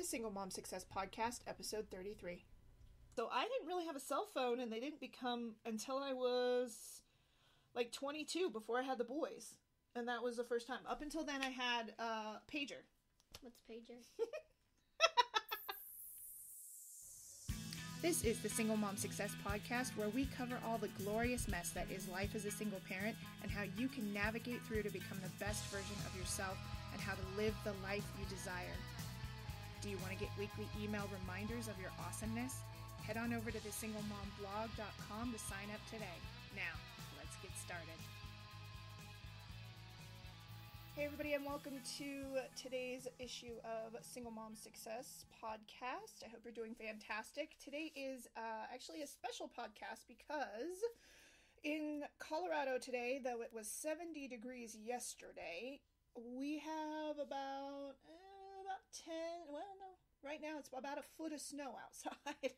the Single Mom Success Podcast, episode 33. So I didn't really have a cell phone, and they didn't become until I was like 22, before I had the boys. And that was the first time. Up until then, I had pager. What's pager? This is the Single Mom Success Podcast, where we cover all the glorious mess that is life as a single parent and how you can navigate through to become the best version of yourself and how to live the life you desire. Do you want to get weekly email reminders of your awesomeness? Head on over to thesinglemomblog.com to sign up today. Now, let's get started. Hey everybody, and welcome to today's issue of Single Mom Success Podcast. I hope you're doing fantastic. Today is actually a special podcast because in Colorado today, though it was 70 degrees yesterday, we have about 10, well no, right now it's about a foot of snow outside.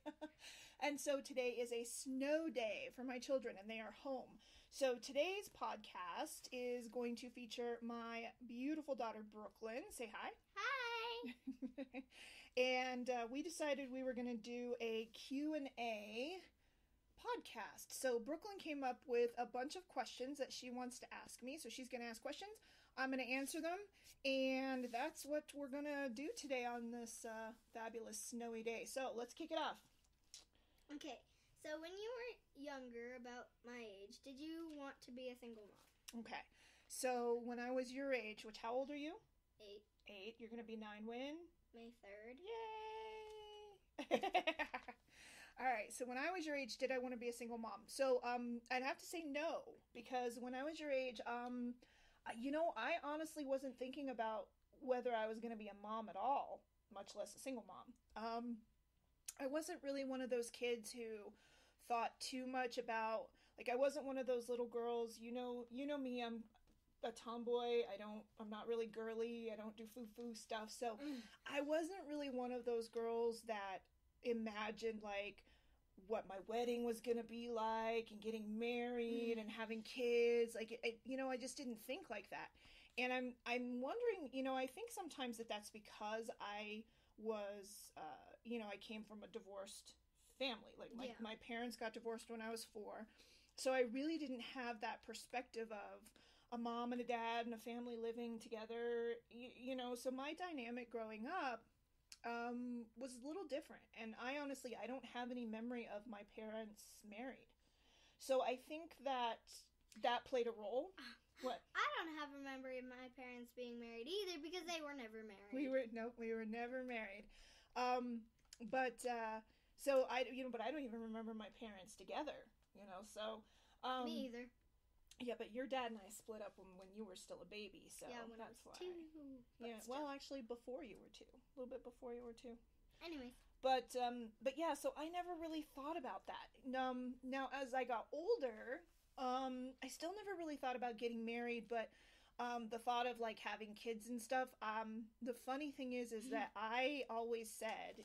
And so today is a snow day for my children and they are home. So today's podcast is going to feature my beautiful daughter, Brooklyn. Say hi. Hi. And we decided we were going to do a Q&A podcast. So Brooklyn came up with a bunch of questions that she wants to ask me. So she's going to ask questions. I'm going to answer them. And that's what we're going to do today on this fabulous snowy day. So let's kick it off. Okay. So when you were younger, about my age, did you want to be a single mom? Okay. So when I was your age, which how old are you? 8. You're going to be 9 when? May 3rd. Yay! All right. So when I was your age, did I want to be a single mom? So I'd have to say no, because when I was your age, I honestly wasn't thinking about whether I was going to be a mom at all, much less a single mom. I wasn't really one of those kids who thought too much about, like, I wasn't one of those little girls, you know me, I'm a tomboy, I'm not really girly, I don't do foo-foo stuff, so I wasn't really one of those girls that imagined, like, what my wedding was gonna be like, and getting married, and having kids, like, I just didn't think like that, and I'm wondering, I think sometimes that's because I was, I came from a divorced family. Like my parents got divorced when I was 4. So I really didn't have that perspective of a mom and a dad and a family living together, so my dynamic growing up was a little different. And I don't have any memory of my parents married. So I think that played a role. What? I don't have a memory of my parents being married either because they were never married. We were never married. But I don't even remember my parents together, so. Me either. Yeah, but your dad and I split up when you were still a baby, so yeah, when that's I was why. 2. Yeah, well, actually, before you were 2. A little bit before you were 2. Anyways. But yeah, so I never really thought about that. Now, as I got older, I still never really thought about getting married, but the thought of, like, having kids and stuff, the funny thing is that I always said,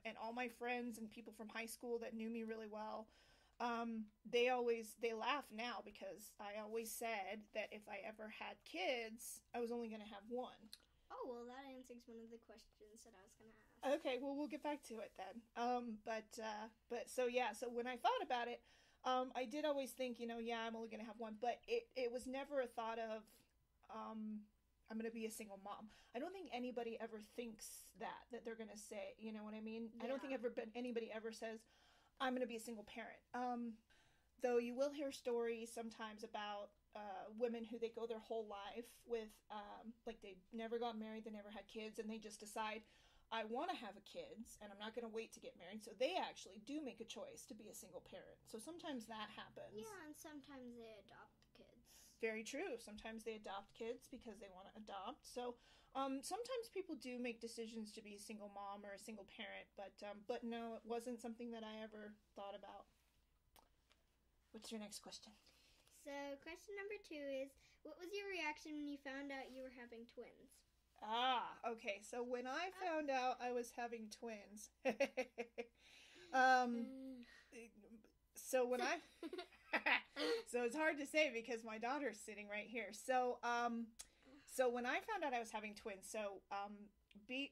and all my friends and people from high school that knew me really well, they laugh now because I always said that if I ever had kids, I was only going to have one. Oh, well, that answers one of the questions that I was going to ask. Okay, well, we'll get back to it then. So when I thought about it, I did always think, I'm only going to have one, but it was never a thought of, I'm going to be a single mom. I don't think anybody ever thinks that they're going to say, you know what I mean? Yeah. I don't think anybody ever says, I'm going to be a single parent. Though you will hear stories sometimes about women who they go their whole life with, like, they never got married, they never had kids, and they just decide, I want to have kids, and I'm not going to wait to get married. So they actually do make a choice to be a single parent. So sometimes that happens. Yeah, and sometimes they adopt kids. Very true. Sometimes they adopt kids because they want to adopt. So sometimes people do make decisions to be a single mom or a single parent, but no, it wasn't something that I ever thought about. What's your next question? So question number 2 is, what was your reaction when you found out you were having twins? Okay. So when I found out I was having twins, so it's hard to say because my daughter's sitting right here. So when I found out I was having twins,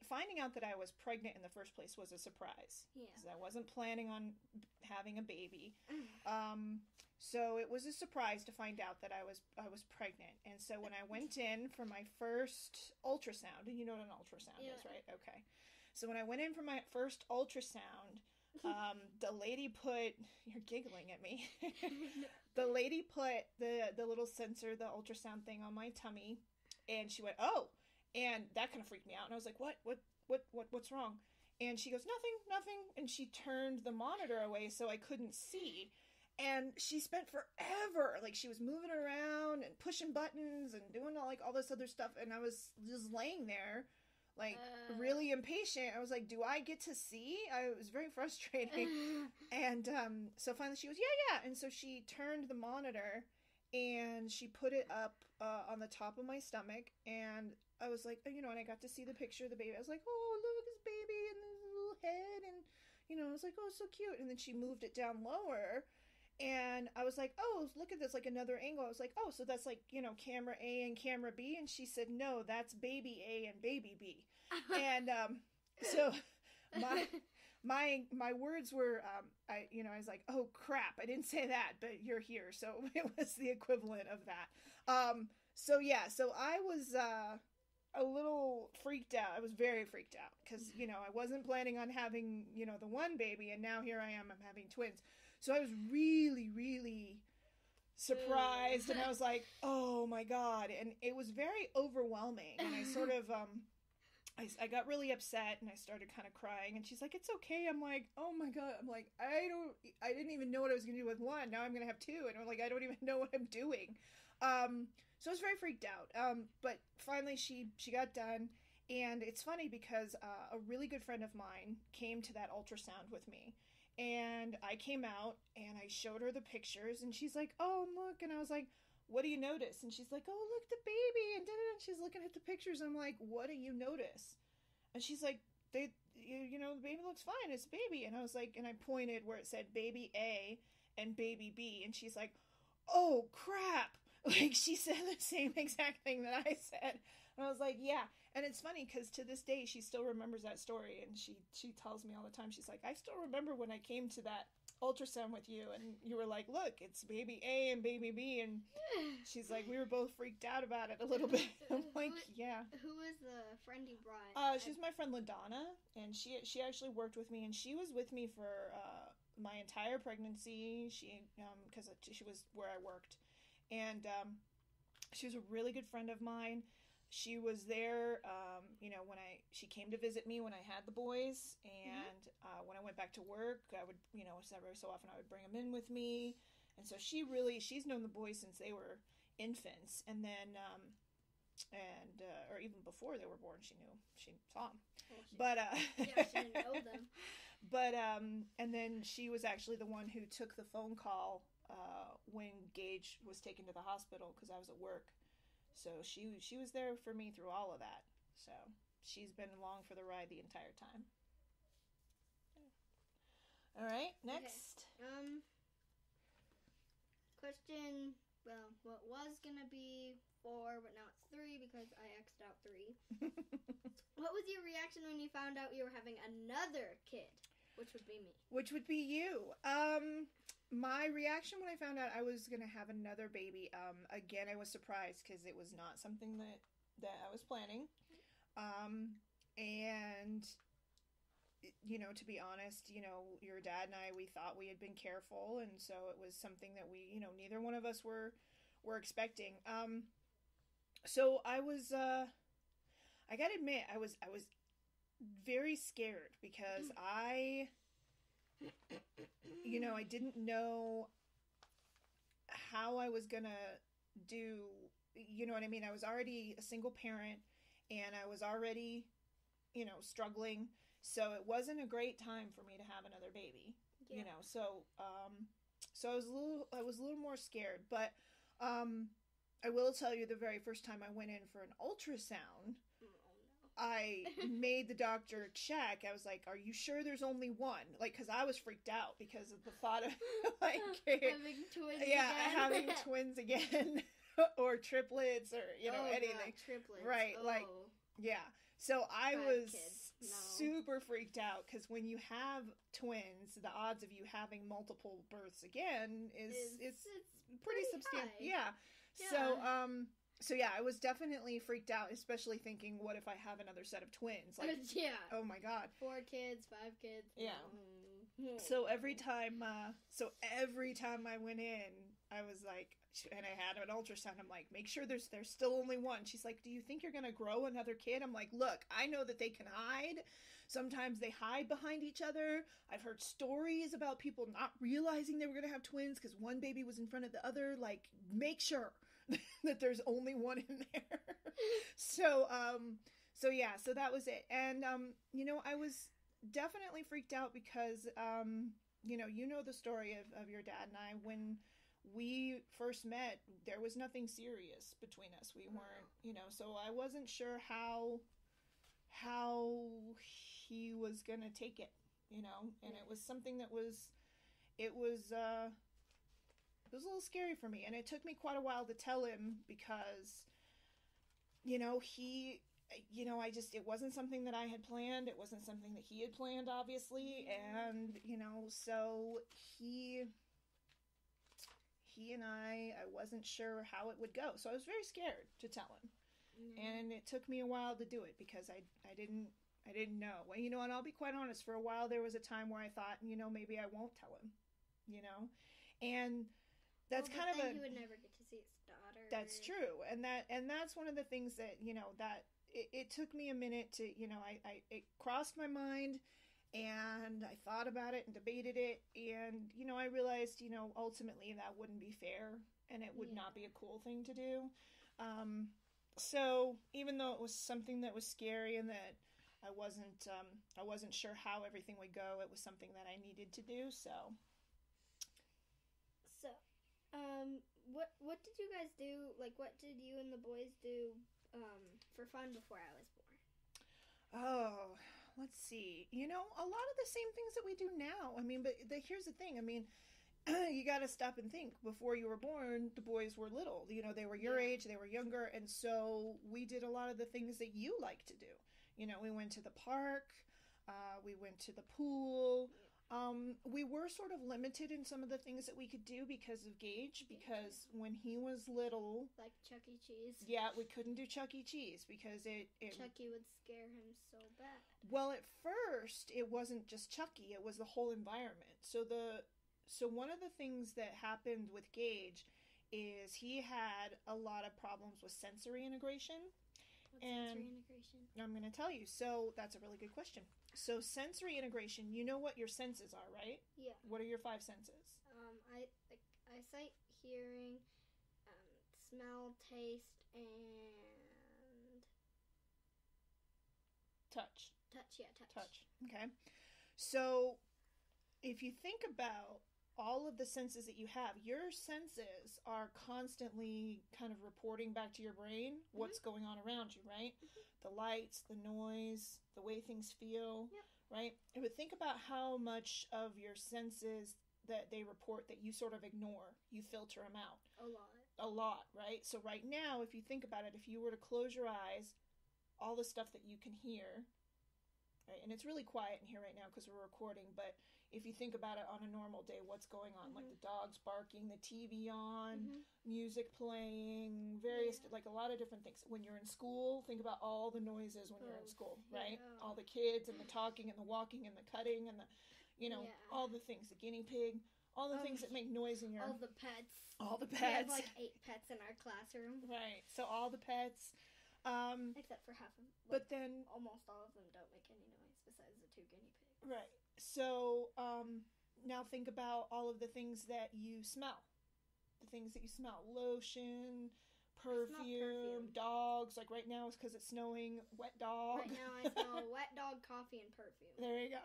finding out that I was pregnant in the first place was a surprise. Yeah. Because I wasn't planning on having a baby. So it was a surprise to find out that I was pregnant. And so when I went in for my first ultrasound, and you know what an ultrasound is, right? Okay. So when I went in for my first ultrasound, the lady put, you're giggling at me. The lady put the little sensor, the ultrasound thing on my tummy, and she went, "Oh," and that kind of freaked me out. And I was like, what's wrong? And she goes, nothing. And she turned the monitor away so I couldn't see. And she spent forever, like she was moving around and pushing buttons and doing all this other stuff. And I was just laying there, like really impatient. I was like, do I get to see? It was very frustrating. And so finally she goes, yeah. And so she turned the monitor and she put it up on the top of my stomach. And I was like, and I got to see the picture of the baby. I was like, oh, look, his baby and his little head. And, I was like, oh, so cute. And then she moved it down lower. And I was like, oh, look at this, like another angle. I was like, oh, so that's like, camera A and camera B. And she said, no, that's baby A and baby B. And so my words were, I was like, oh, crap, I didn't say that, but you're here. So it was the equivalent of that. So I was a little freaked out. I was very freaked out because, I wasn't planning on having, the one baby. And now here I am, I'm having twins. So I was really, really surprised, and I was like, oh my God. And it was very overwhelming. And I sort of, I got really upset and I started kind of crying, and she's like, it's okay. I'm like, oh my God. I'm like, I didn't even know what I was going to do with one. Now I'm going to have two. And I'm like, I don't even know what I'm doing. So I was very freaked out. But finally she got done. And it's funny because a really good friend of mine came to that ultrasound with me. And I came out and I showed her the pictures, and she's like, oh, look. And I was like, what do you notice? And she's like, oh, look, the baby. And she's looking at the pictures. I'm like, what do you notice? And she's like, the baby looks fine. It's a baby. And I was like, and I pointed where it said baby A and baby B. And she's like, oh, crap. Like, she said the same exact thing that I said. And I was like, yeah. And it's funny because to this day, she still remembers that story. And she tells me all the time, she's like, I still remember when I came to that ultrasound with you. And you were like, look, it's baby A and baby B. And she's like, we were both freaked out about it a little bit. I'm like, yeah. Who was the friend you brought? She's my friend LaDonna. And she actually worked with me. And she was with me for my entire pregnancy. Because she was where I worked. And she was a really good friend of mine. She was there, when she came to visit me when I had the boys, and when I went back to work, I would, every so often I would bring them in with me, and so she's known the boys since they were infants, and then, or even before they were born, she saw them, she didn't know them. But, and then she was actually the one who took the phone call, when Gage was taken to the hospital because I was at work. So she was there for me through all of that. So she's been along for the ride the entire time. All right, next. Okay. Question. Well, what was gonna be 4, but now it's 3 because I X'd out 3. What was your reaction when you found out you were having another kid? Which would be me. Which would be you. My reaction when I found out I was going to have another baby, again, I was surprised because it was not something that I was planning. And, to be honest, your dad and I, we thought we had been careful. And so it was something that we, neither one of us were expecting. So I was, I got to admit, I was very scared because I didn't know how I was gonna do, what I mean? I was already a single parent and I was already, struggling. So it wasn't a great time for me to have another baby, so I was a little more scared, but, I will tell you the very first time I went in for an ultrasound, I made the doctor check. I was like, are you sure there's only one? Like, because I was freaked out because of the thought of, like, having twins again. Having twins again. Or triplets or, anything. God, triplets. Right, oh. like, yeah. So I 5 was kids. No. super freaked out because when you have twins, the odds of you having multiple births again it's pretty substantial. high. Yeah. Yeah. So yeah, I was definitely freaked out, especially thinking, what if I have another set of twins? Like, Yeah. oh my god. 4 kids, 5 kids. Yeah. No. So every time I went in, I was like, and I had an ultrasound. I'm like, make sure there's still only one. She's like, do you think you're gonna grow another kid? I'm like, look, I know that they can hide. Sometimes they hide behind each other. I've heard stories about people not realizing they were gonna have twins because one baby was in front of the other. Like, make sure that there's only one in there. So yeah, so that was it. And I was definitely freaked out because you know the story of your dad and I. When we first met, there was nothing serious between us. We weren't, so I wasn't sure how he was gonna take it, and it was something that was it was a little scary for me, and it took me quite a while to tell him because he it wasn't something that I had planned. It wasn't something that he had planned, obviously. And, so he and I wasn't sure how it would go. So I was very scared to tell him. And it took me a while to do it because I didn't know. Well, and I'll be quite honest, for a while there was a time where I thought, maybe I won't tell him, and that's kind of he would never get to see his daughter. That's true. And that's one of the things that, that it took me a minute to, it crossed my mind, and I thought about it and debated it, and, I realized, ultimately that wouldn't be fair, and it would not be a cool thing to do. So even though it was something that was scary and that I wasn't sure how everything would go, it was something that I needed to do. So what did you guys do? Like, what did you and the boys do for fun before I was born? Oh, let's see. A lot of the same things that we do now. I mean, but here's the thing. I mean, you got to stop and think. Before you were born, the boys were little. They were your age, they were younger, and so we did a lot of the things that you like to do. We went to the park, we went to the pool. We were sort of limited in some of the things that we could do because of Gage, because when he was little... Like Chuck E. Cheese? Yeah, we couldn't do Chuck E. Cheese because Chucky would scare him so bad. Well, at first, it wasn't just Chucky, it was the whole environment. So one of the things that happened with Gage is he had a lot of problems with sensory integration. Sensory integration? I'm going to tell you. So that's a really good question. So sensory integration, you know what your senses are, right? Yeah. What are your 5 senses? Eyesight, hearing, smell, taste, and touch. Touch. Okay. So if you think about all of the senses that you have, your senses are constantly kind of reporting back to your brain what's going on around you, right? The lights, the noise, the way things feel, right? But think about how much of your senses that they report that you sort of ignore. You filter them out. A lot, right? So right now, if you think about it, if you were to close your eyes, all the stuff that you can hear, right? And it's really quiet in here right now because we're recording, but if you think about it on a normal day, what's going on? Like the dogs barking, the TV on, music playing, like a lot of different things. When you're in school, think about all the noises when you're in school, right? All the kids and the talking and the walking and the cutting and the, all the things, the guinea pig, all the things that make noise in your... All the pets. We have like 8 pets in our classroom. Right, so all the pets. Except for half of them. But then... Almost all of them don't make any noise besides the 2 guinea pigs. Right. So, now think about all of the things that you smell. The things that you smell. Lotion, perfume, dogs. Like right now, it's because it's snowing, wet dog. Right now, I smell wet dog, coffee, and perfume. There you go.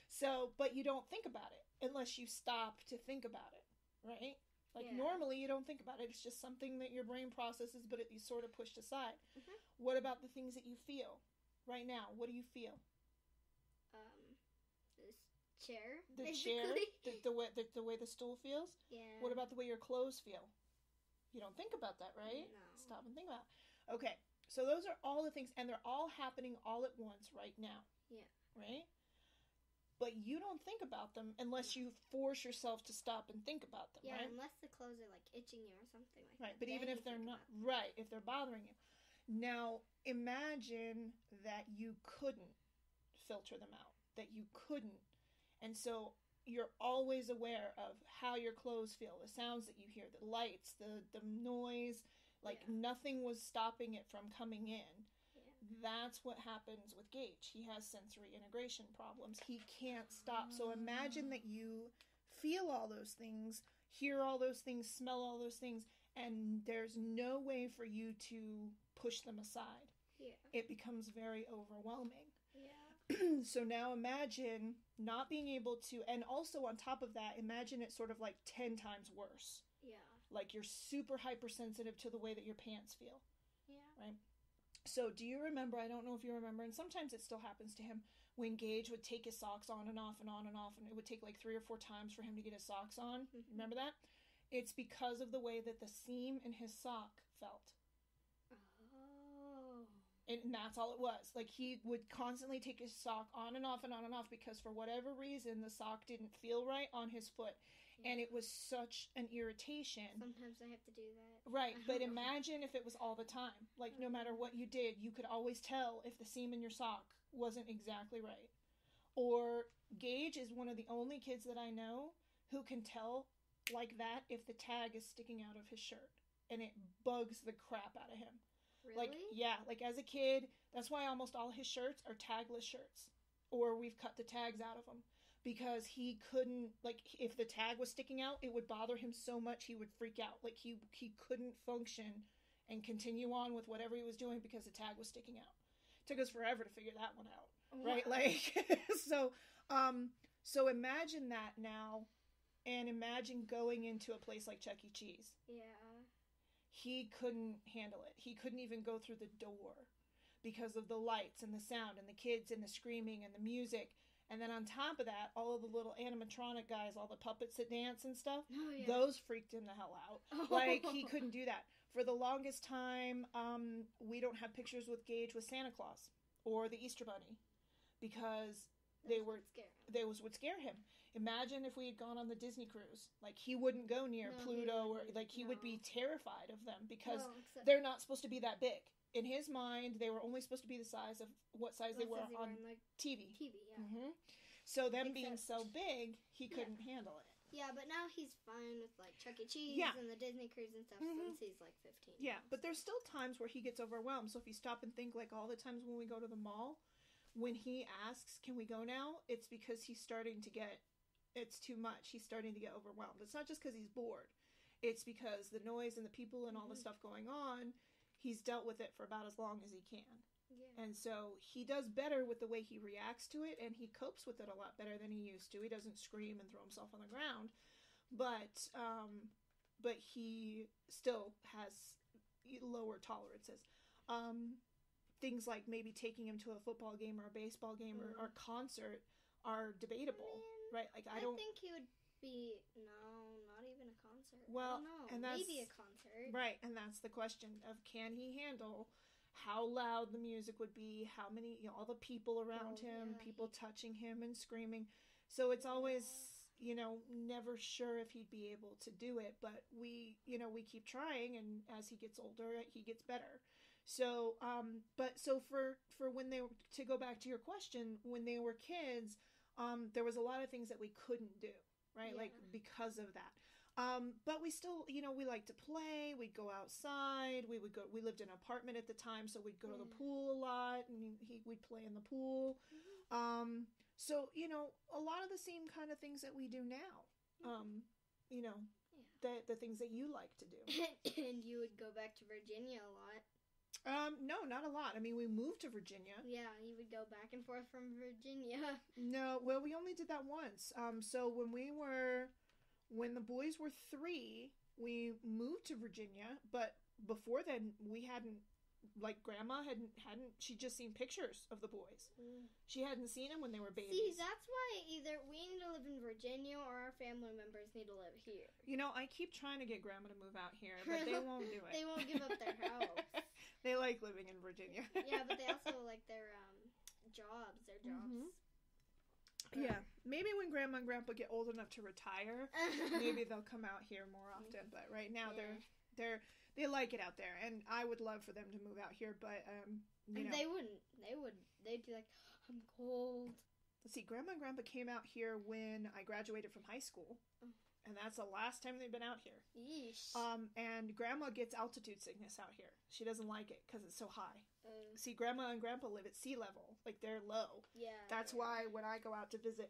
So, but you don't think about it unless you stop to think about it, right? Like normally you don't think about it. It's just something that your brain processes, but you sort of pushed aside. What about the things that you feel right now? What do you feel? This chair. The basically. chair. The way the stool feels. Yeah. What about the way your clothes feel? You don't think about that, right? No. Stop and think about it. Okay, So those are all the things, and they're all happening all at once right now. Yeah. Right? But you don't think about them unless you force yourself to stop and think about them, Yeah, right? unless the clothes are like itching you or something like Right, that. but even if they're not, right, if they're bothering you. Now, imagine that you couldn't filter them out, that you couldn't. And so you're always aware of how your clothes feel, the sounds that you hear, the lights, the noise, like nothing was stopping it from coming in. That's what happens with Gage. He has sensory integration problems. He can't stop. So imagine that you feel all those things, hear all those things, smell all those things, and there's no way for you to push them aside. Yeah. It becomes very overwhelming. Yeah. So now imagine not being able to, and also on top of that, imagine it sort of like 10 times worse. Yeah. Like you're super hypersensitive to the way that your pants feel. Yeah. Right? So do you remember, I don't know if you remember, and sometimes it still happens to him, when Gage would take his socks on and off and on and off, and it would take like 3 or 4 times for him to get his socks on. Mm-hmm. Remember that? It's because of the way that the seam in his sock felt. Oh. And that's all it was. Like he would constantly take his sock on and off and on and off because for whatever reason the sock didn't feel right on his foot. And it was such an irritation. Sometimes I have to do that. Right, but imagine if it was all the time. Like, no matter what you did, you could always tell if the seam in your sock wasn't exactly right. Or Gage is one of the only kids that I know who can tell like that if the tag is sticking out of his shirt. And it bugs the crap out of him. Really? Like, yeah, like as a kid, that's why almost all his shirts are tagless shirts. Or we've cut the tags out of them. Because he couldn't, like, if the tag was sticking out, it would bother him so much he would freak out. Like, he couldn't function and continue on with whatever he was doing because the tag was sticking out. It took us forever to figure that one out, right? Like, so imagine that now, and imagine going into a place like Chuck E. Cheese. Yeah. He couldn't handle it. He couldn't even go through the door because of the lights and the sound and the kids and the screaming and the music. And then on top of that, all of the little animatronic guys, all the puppets that dance and stuff, those freaked him the hell out. Like, he couldn't do that. For the longest time, we don't have pictures with Gage with Santa Claus or the Easter Bunny because they would scare him. Imagine if we had gone on the Disney cruise. Like, he wouldn't go near Pluto, or like he would be terrified of them because they're not supposed to be that big. In his mind, they were only supposed to be the size of what size they were on like, TV. TV, yeah. Mm-hmm. So them being so big, he couldn't handle it. Yeah, but now he's fine with like Chuck E. Cheese and the Disney cruise and stuff since he's like 15. Yeah, but there's still times where he gets overwhelmed. So if you stop and think, like all the times when we go to the mall, when he asks, "Can we go now?" It's because he's starting to get, it's too much. He's starting to get overwhelmed. It's not just because he's bored. It's because the noise and the people and all the stuff going on, he's dealt with it for about as long as he can. Yeah. And so he does better with the way he reacts to it, and he copes with it a lot better than he used to. He doesn't scream and throw himself on the ground, but he still has lower tolerances. Things like maybe taking him to a football game or a baseball game or concert are debatable, right? Like I think he would be not even a concert. Well, I don't know. and that's maybe a concert, right? And that's the question of can he handle how loud the music would be, how many, all the people around him, people touching him and screaming. So it's always, never sure if he'd be able to do it, but we keep trying, and as he gets older, he gets better. So, for when they were, to go back to your question, when they were kids, there was a lot of things that we couldn't do, right? Like because of that. But we still, we like to play. We'd go outside. We lived in an apartment at the time, so we'd go to the pool a lot, and we'd play in the pool. So, a lot of the same kind of things that we do now. The things that you like to do. And you would go back to Virginia a lot. No, not a lot. I mean, we moved to Virginia. Yeah, you would go back and forth from Virginia. No, well, we only did that once. So when the boys were 3, we moved to Virginia, but before then, we hadn't, like, Grandma hadn't, she'd just seen pictures of the boys. She hadn't seen them when they were babies. See, that's why either we need to live in Virginia or our family members need to live here. I keep trying to get Grandma to move out here, but they won't do it. They won't give up their house. They like living in Virginia. Yeah, but they also like their jobs. Yeah, maybe when Grandma and Grandpa get old enough to retire, maybe they'll come out here more often. But right now, they like it out there, and I would love for them to move out here. But you know, they wouldn't. They'd be like, I'm cold. Let's see. Grandma and Grandpa came out here when I graduated from high school. And that's the last time they've been out here. Yeesh. And Grandma gets altitude sickness out here. She doesn't like it because it's so high. See, Grandma and Grandpa live at sea level. Like, they're low. Yeah. That's why when we go out to visit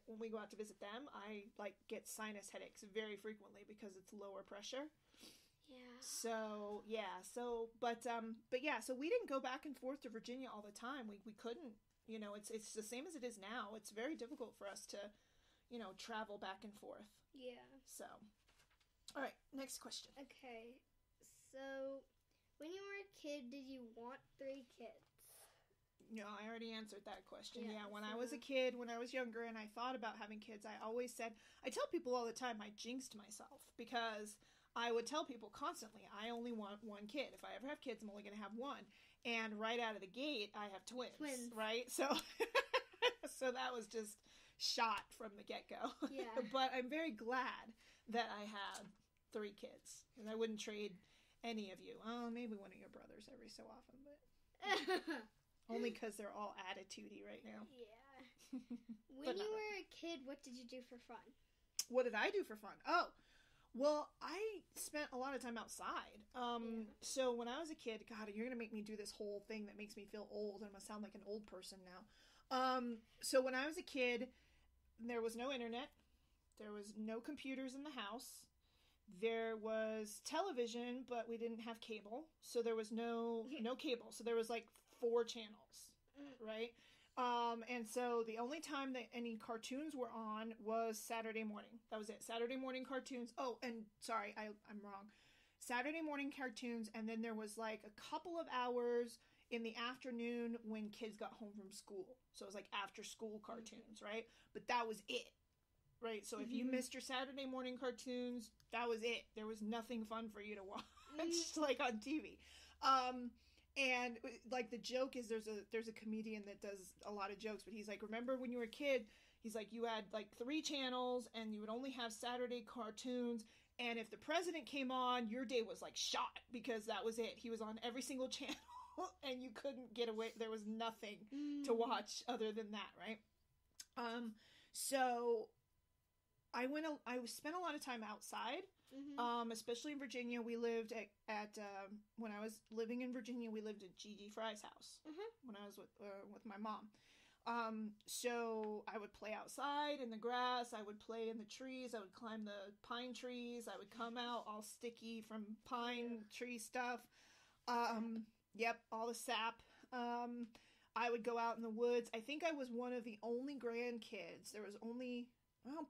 them, I, like, get sinus headaches very frequently because it's lower pressure. Yeah. So, yeah. But yeah, so we didn't go back and forth to Virginia all the time. We couldn't. You know, it's the same as it is now. It's very difficult for us to, you know, travel back and forth. Yeah. So, all right, next question. Okay, so when you were a kid, did you want 3 kids? No, I already answered that question. Yeah, when I was a kid, when I was younger, and I thought about having kids, I always said, I tell people all the time, I jinxed myself because I would tell people constantly, I only want 1 kid. If I ever have kids, I'm only going to have 1. And right out of the gate, I have twins. Right? So, so that was just shot from the get-go. Yeah. But I'm very glad that I had 3 kids. And I wouldn't trade any of you. Oh, maybe one of your brothers every so often, but only because they're all attitude-y right now. Yeah. When you were a kid, what did you do for fun? What did I do for fun? Oh, well, I spent a lot of time outside. So when I was a kid, God, you're going to make me do this whole thing that makes me feel old. I'm going to sound like an old person now. So when I was a kid, there was no internet. There was no computers in the house. There was television, but we didn't have cable. So there was no cable. So there was like 4 channels, right? And so the only time that any cartoons were on was Saturday morning. That was it. Saturday morning cartoons. Oh, and sorry, I'm wrong. Saturday morning cartoons, and then there was like a couple of hours in the afternoon when kids got home from school. So it was like after school cartoons, right? But that was it, right? So if you missed your Saturday morning cartoons, that was it. There was nothing fun for you to watch, like on TV. And like the joke is there's a comedian that does a lot of jokes, but he's like, remember when you were a kid, he's like, you had like 3 channels and you would only have Saturday cartoons. And if the president came on, your day was like shot because that was it. He was on every single channel. And you couldn't get away. There was nothing to watch other than that, right? So I spent a lot of time outside, especially in Virginia. We lived at when I was living in Virginia, we lived at Gigi Fry's house when I was with my mom. So I would play outside in the grass. I would play in the trees. I would climb the pine trees. I would come out all sticky from pine tree stuff. Yep, all the sap. I would go out in the woods. I think I was one of the only grandkids. There was only, well,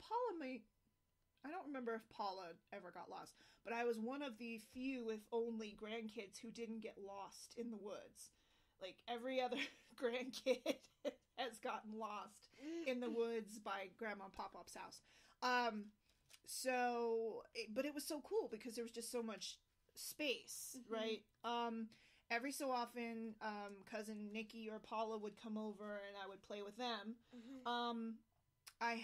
I don't remember if Paula ever got lost, but I was one of the few, if only, grandkids who didn't get lost in the woods. Like, every other grandkid has gotten lost in the woods by Grandma and Pop-Pop's house. But it was so cool because there was just so much space, right? Every so often, cousin Nikki or Paula would come over and I would play with them. I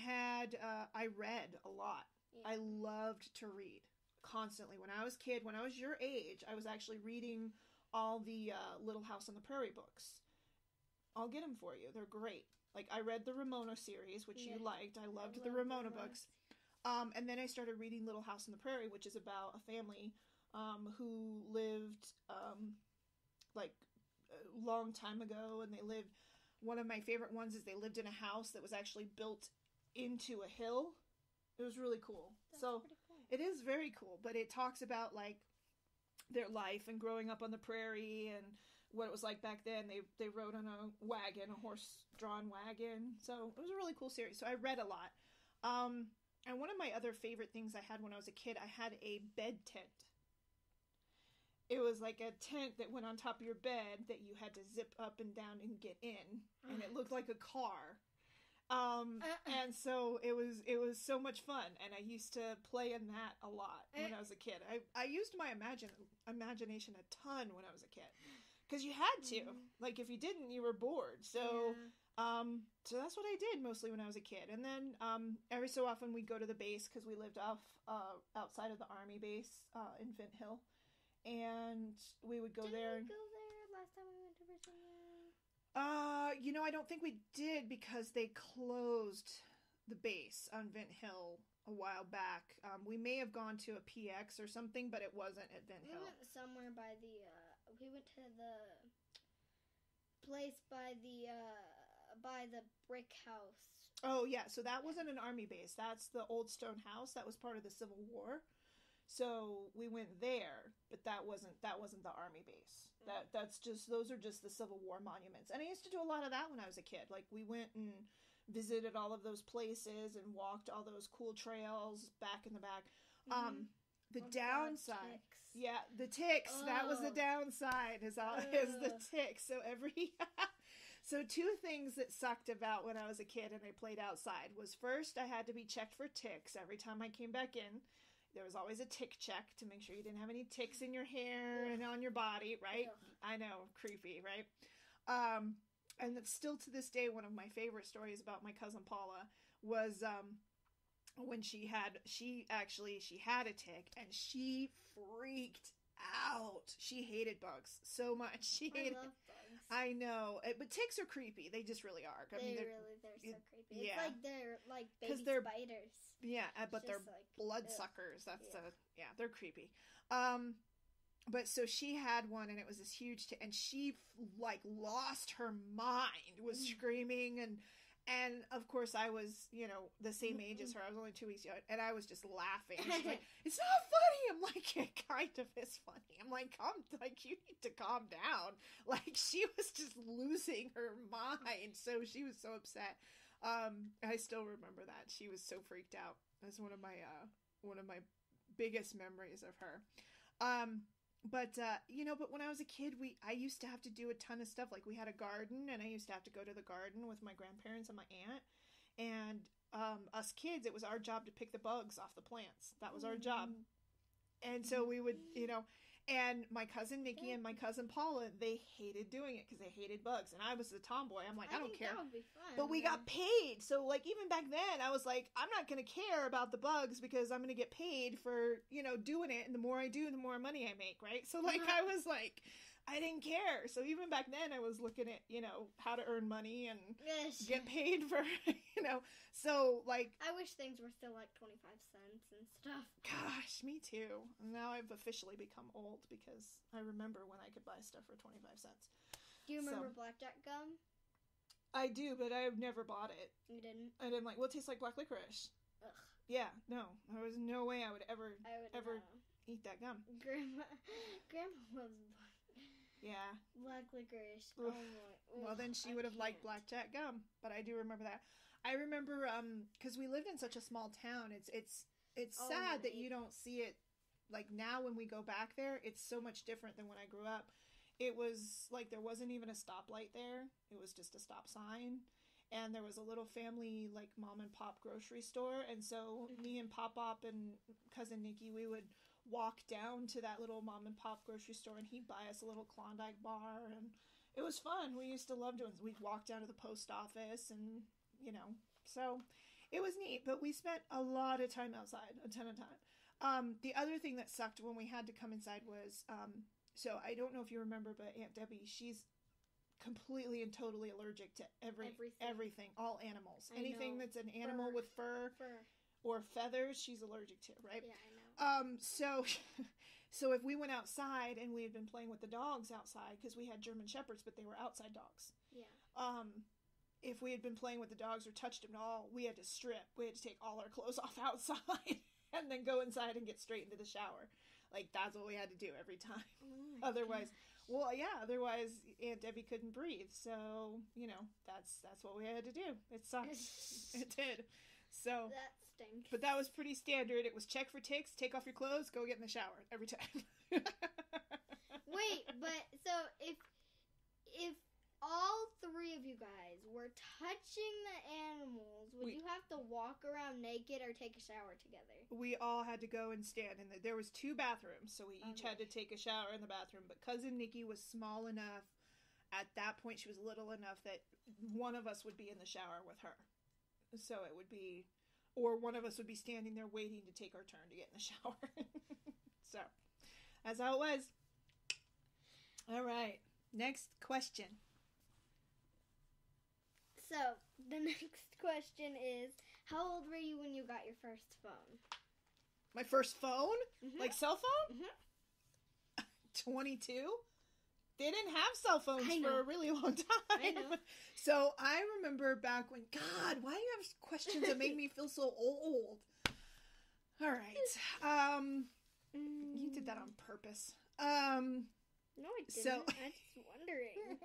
read a lot. Yeah. I loved to read constantly. When I was a kid, when I was your age, I was actually reading all the Little House on the Prairie books. I'll get them for you. They're great. Like, I read the Ramona series, which you liked. I loved the Ramona books. And then I started reading Little House on the Prairie, which is about a family who lived like a long time ago, and they lived, one of my favorite ones is they lived in a house that was actually built into a hill. It was really cool. That's so cool. It is very cool, but it talks about like their life and growing up on the prairie and what it was like back then. They rode on a wagon, a horse-drawn wagon. So it was a really cool series. So I read a lot. And one of my other favorite things I had when I was a kid, I had a bed tent. It was like a tent that went on top of your bed that you had to zip up and down and get in. And it looked like a car. And so it was so much fun. And I used to play in that a lot when I was a kid. I used my imagination a ton when I was a kid. because you had to. Like, if you didn't, you were bored. So, so that's what I did mostly when I was a kid. And then every so often we'd go to the base because we lived outside of the Army base in Vint Hill. And we would go there. Did we go there last time we went to Virginia? I don't think we did because they closed the base on Vint Hill a while back. We may have gone to a PX or something, but it wasn't at Vint Hill. We went somewhere by the, we went to the place by the brick house. Oh, yeah, so that wasn't an Army base. That's the old stone house. That was part of the Civil War. So we went there, but that wasn't the Army base. Those are just the Civil War monuments. And I used to do a lot of that when I was a kid. Like, we went and visited all of those places and walked all those cool trails back in the back. The downside, the ticks. Oh. That was the downside. Is the ticks. So so two things that sucked about when I was a kid and I played outside was, first, I had to be checked for ticks every time I came back in. There was always a tick check to make sure you didn't have any ticks in your hair and on your body, right? I know, creepy, right? And it's still to this day one of my favorite stories about my cousin Paula was when she had a tick and she freaked out. She hated bugs so much. She hated. I love bugs. I know, but ticks are creepy. They just really are. They're so creepy. Yeah. It's like they're like baby spiders. Yeah, but they're like, bloodsuckers. They're creepy. But so she had one, and it was this huge and she like lost her mind, was screaming, and of course I was, the same age as her. I was only 2 weeks young, and I was just laughing. She's like, "It's not funny." I'm like, "It kind of is funny." I'm like, you need to calm down. Like, she was just losing her mind, so she was so upset. I still remember that. She was so freaked out. That's one of my biggest memories of her. But when I was a kid, I used to have to do a ton of stuff. Like, we had a garden, and I used to have to go to the garden with my grandparents and my aunt. And us kids, it was our job to pick the bugs off the plants. That was our job. And so we would, and my cousin Nikki and my cousin Paula, they hated doing it because they hated bugs. And I was the tomboy. I'm like, I don't care. That would be fun. But we got paid. So, like, even back then, I was like, I'm not going to care about the bugs because I'm going to get paid for, doing it. And the more I do, the more money I make, right? So, like, I was like, I didn't care. So even back then, I was looking at, how to earn money and get paid for, So, like, I wish things were still like 25 cents and stuff. Gosh, me too. Now I've officially become old because I remember when I could buy stuff for 25 cents. Do you remember blackjack gum? I do, but I've never bought it. You didn't? I didn't like, well, it tastes like black licorice. Ugh. Yeah, no. There was no way I would ever eat that gum. Grandma loves yeah. black licorice. Oof. Well, then she would have liked blackjack gum, but I do remember that. I remember, because we lived in such a small town, it's sad that you don't see it, like, now when we go back there, it's so much different than when I grew up. It was, like, there wasn't even a stoplight there. It was just a stop sign, and there was a little family, like, mom and pop grocery store, and so me and Pop-Pop and cousin Nikki, we would walk down to that little mom and pop grocery store, and he'd buy us a little Klondike bar, and it was fun. We used to love doing it. We'd walk down to the post office, and so it was neat, but we spent a lot of time outside, a ton of time. The other thing that sucked when we had to come inside was, so I don't know if you remember, but Aunt Debbie, she's completely and totally allergic to everything, all animals. Anything that's an animal with fur or feathers, she's allergic to, right? Yeah, I know. So if we went outside and we had been playing with the dogs outside, because we had German Shepherds, but they were outside dogs. Yeah. If we had been playing with the dogs or touched them at all, we had to strip. We had to take all our clothes off outside and then go inside and get straight into the shower. Like, that's what we had to do every time. Oh otherwise, otherwise Aunt Debbie couldn't breathe. So, that's what we had to do. It sucked. It did. So, that stinks. But that was pretty standard. It was check for ticks, take off your clothes, go get in the shower every time. Wait, but so if all three of you guys were touching the animals, would you have to walk around naked or take a shower together? We all had to go and stand. And there was 2 bathrooms, so we each had to take a shower in the bathroom. But Cousin Nikki was small enough. At that point, she was little enough that one of us would be in the shower with her. So it would be, or one of us would be standing there waiting to take our turn to get in the shower. So, that's how it was. All right. Next question. So, the next question is, how old were you when you got your first phone? My first phone? Mm-hmm. Like cell phone? Mm-hmm. 22? They didn't have cell phones for a really long time. I know. So I remember back when, God, why do you have questions that make me feel so old? All right. You did that on purpose. No, I didn't. So, I'm just wondering.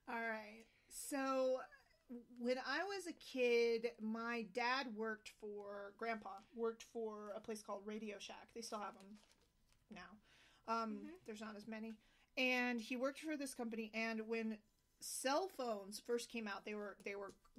All right. So when I was a kid, my dad Grandpa worked for a place called Radio Shack. They still have them now. There's not as many. And he worked for this company, and when cell phones first came out, they were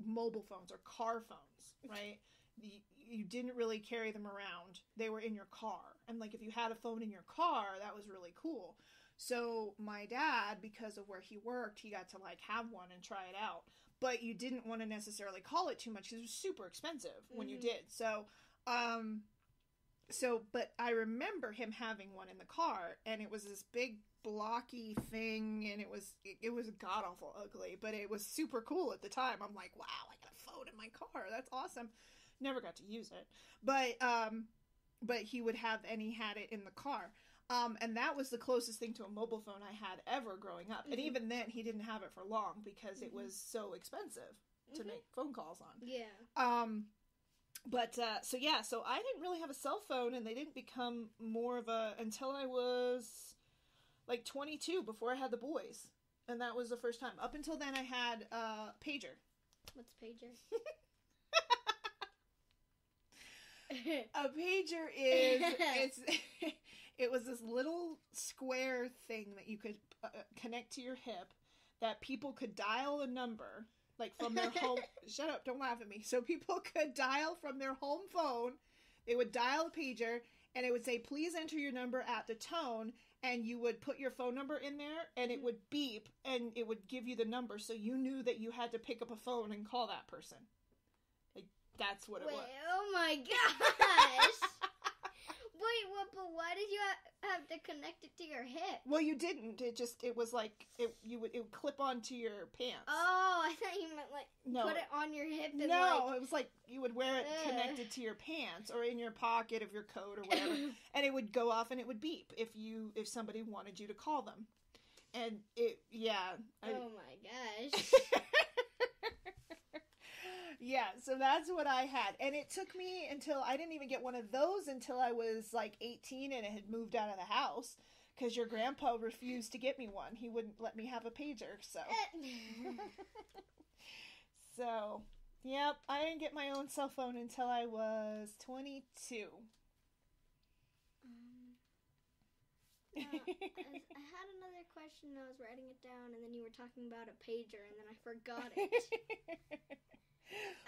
mobile phones or car phones, right? You didn't really carry them around. They were in your car. And like if you had a phone in your car, that was really cool. So my dad, because of where he worked, he got to like have one and try it out. But you didn't want to necessarily call it too much because it was super expensive when you did. So but I remember him having one in the car, and it was this big blocky thing, and it was god awful ugly, but it was super cool at the time. I'm like, wow, I got a phone in my car. That's awesome. Never got to use it, but he would have, and he had it in the car. And that was the closest thing to a mobile phone I had ever growing up. And even then, he didn't have it for long because it was so expensive to make phone calls on. Yeah. So I didn't really have a cell phone, and they didn't become more of until I was like 22, before I had the boys. And that was the first time. Up until then, I had a pager. What's pager? A pager is, it was this little square thing that you could connect to your hip that people could dial a number, like from their home. Shut up, don't laugh at me. So people could dial from their home phone. They would dial a pager, and it would say, please enter your number at the tone, and you would put your phone number in there, and it would beep, and it would give you the number, so you knew that you had to pick up a phone and call that person. Like, that's what it was. Oh my gosh! Wait, but why did you have to connect it to your hip? Well, you didn't. It was like, it would clip onto your pants. Oh, I thought you meant like, put it on your hip and No, it was like, you would wear it connected to your pants or in your pocket of your coat or whatever, and it would go off and it would beep if somebody wanted you to call them. And oh my gosh. Yeah, so that's what I had. And it took me until, I didn't even get one of those until I was like 18 and it had moved out of the house, because your grandpa refused to get me one. He wouldn't let me have a pager, so. So, yep, I didn't get my own cell phone until I was 22. I had another question, and I was writing it down, and then you were talking about a pager, and then I forgot it.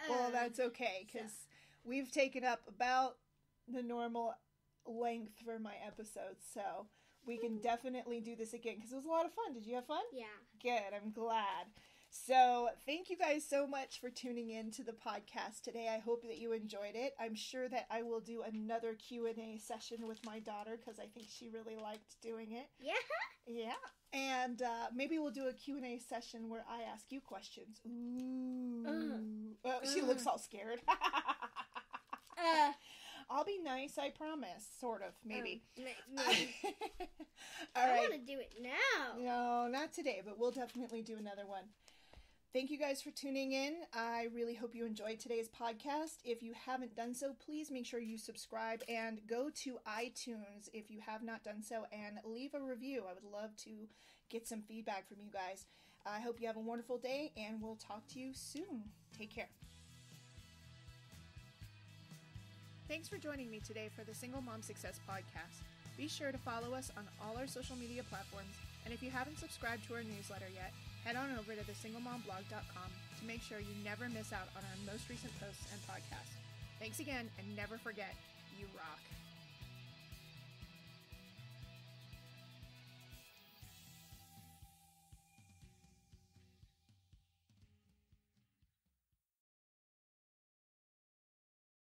Well, that's okay, because we've taken up about the normal length for my episodes, so we can definitely do this again, because it was a lot of fun. Did you have fun? Yeah. Good, I'm glad. So, thank you guys so much for tuning in to the podcast today. I hope that you enjoyed it. I'm sure that I will do another Q&A session with my daughter, because I think she really liked doing it. Yeah? Yeah. And maybe we'll do a Q&A session where I ask you questions. Ooh. She looks all scared. I'll be nice, I promise. Sort of, maybe. Maybe. All right. I want to do it now. No, not today, but we'll definitely do another one. Thank you guys for tuning in. I really hope you enjoyed today's podcast. If you haven't done so, please make sure you subscribe and go to iTunes if you have not done so, and leave a review. I would love to get some feedback from you guys. I hope you have a wonderful day, and we'll talk to you soon. Take care. Thanks for joining me today for the Single Mom Success Podcast. Be sure to follow us on all our social media platforms, and if you haven't subscribed to our newsletter yet, head on over to thesinglemomblog.com to make sure you never miss out on our most recent posts and podcasts. Thanks again, and never forget, you rock.